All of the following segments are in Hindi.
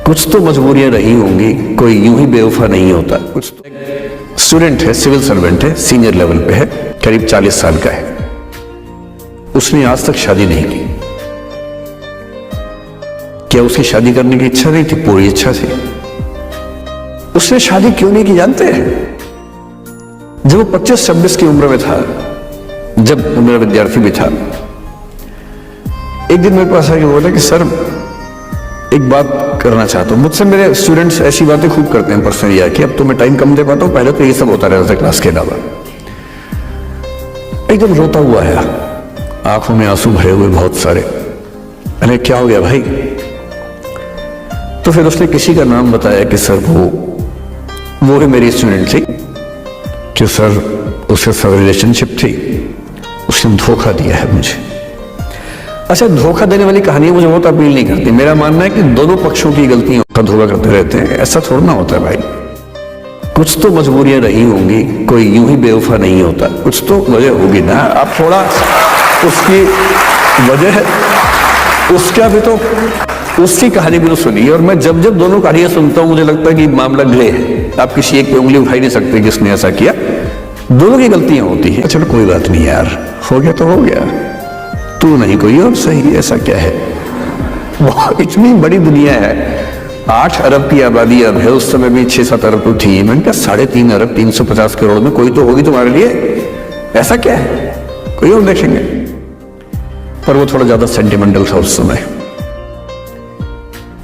कुछ तो मजबूरियां रही होंगी, कोई यूं ही बेवफा नहीं होता। कुछ तो स्टूडेंट है, सिविल सर्वेंट है, सीनियर लेवल पे है, करीब 40 साल का है। उसने आज तक शादी नहीं की। क्या उसकी शादी करने की इच्छा नहीं थी? पूरी इच्छा थी। उसने शादी क्यों नहीं की जानते हैं? जब वो 25-26 की उम्र में था, जब वो मेरा विद्यार्थी भी था, एक दिन मेरे पास आके बोला कि सर एक बात करना चाहता हूँ। मुझसे मेरे स्टूडेंट्स ऐसी बातें खूब करते हैं पर्सनली आके, अब तो मैं टाइम कम दे पाता हूँ, पहले तो ये सब होता रहता था क्लास के अलावा। एकदम रोता हुआ है, आंखों में आंसू भरे हुए बहुत सारे। अरे क्या हो गया भाई? तो फिर उसने किसी का नाम बताया कि सर वो ही मेरी स्टूडेंट थी, कि सर उसके साथ रिलेशनशिप थी, उसने धोखा दिया है मुझे। अच्छा, धोखा देने वाली कहानियां मुझे बहुत अपील नहीं करती। मेरा मानना है कि दोनों पक्षों की गलतियां का धोखा करते रहते हैं, ऐसा थोड़ा ना होता है भाई। कुछ तो मजबूरियां रही होंगी, कोई यूं ही बेवफा नहीं होता। कुछ तो वजह होगी ना। आप थोड़ा उसकी वजह, उसका भी तो, उसकी कहानी भी तो सुनिए। और मैं जब जब दोनों कहानियां सुनता हूं मुझे लगता है कि मामला ग्रे है। आप किसी एक पे उंगली उठा ही नहीं सकते किसने ऐसा किया। दोनों की गलतियां होती है। चलो कोई बात नहीं यार, हो गया तो हो गया, तू नहीं कोई और सही, ऐसा क्या है? वो इतनी बड़ी दुनिया है, 8 अरब की आबादी अब है, उस समय भी 6-7 अरब तो थी। मैंने कहा 3.5 अरब 350 करोड़ में कोई तो होगी तुम्हारे लिए, ऐसा क्या है? कोई और देखेंगे। पर वो थोड़ा ज्यादा सेंटिमेंटल था उस समय।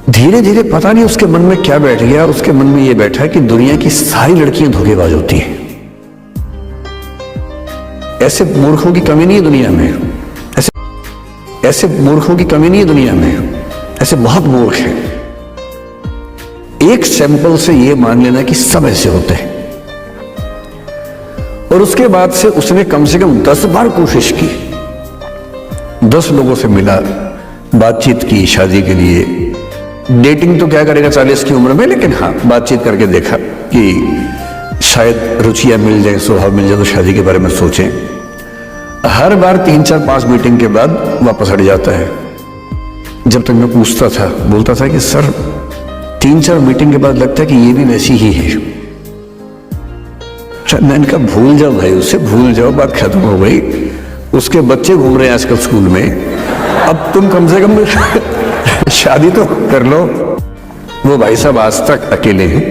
धीरे धीरे पता नहीं उसके मन में क्या बैठ गया, उसके मन में ये बैठा कि दुनिया की सारी लड़कियां धोखेबाज होती हैं। ऐसे मूर्खों की कमी नहीं है दुनिया में, ऐसे मूर्खों की कमी नहीं है दुनिया में, ऐसे बहुत मूर्ख हैं। एक सैंपल से यह मान लेना कि सब ऐसे होते हैं। और उसके बाद से उसने कम से कम 10 बार कोशिश की, 10 लोगों से मिला, बातचीत की शादी के लिए। डेटिंग तो क्या करेगा 40 की उम्र में, लेकिन हाँ बातचीत करके देखा कि शायद रुचियां मिल जाए, स्वभाव मिल जाए तो शादी के बारे में सोचें। हर बार 3-4-5 मीटिंग के बाद वापस हट जाता है। जब तक मैं पूछता था, बोलता था कि सर 3-4 मीटिंग के बाद लगता है कि ये भी वैसी ही है। मैंने कहा भूल जाओ भाई, उससे भूल जाओ, बात खत्म हो गई। उसके बच्चे घूम रहे हैं आजकल स्कूल में, अब तुम कम से कम शादी तो कर लो। वो भाई साहब आज तक अकेले हैं,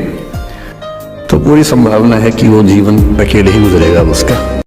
तो पूरी संभावना है कि वो जीवन अकेले ही गुजरेगा उसका।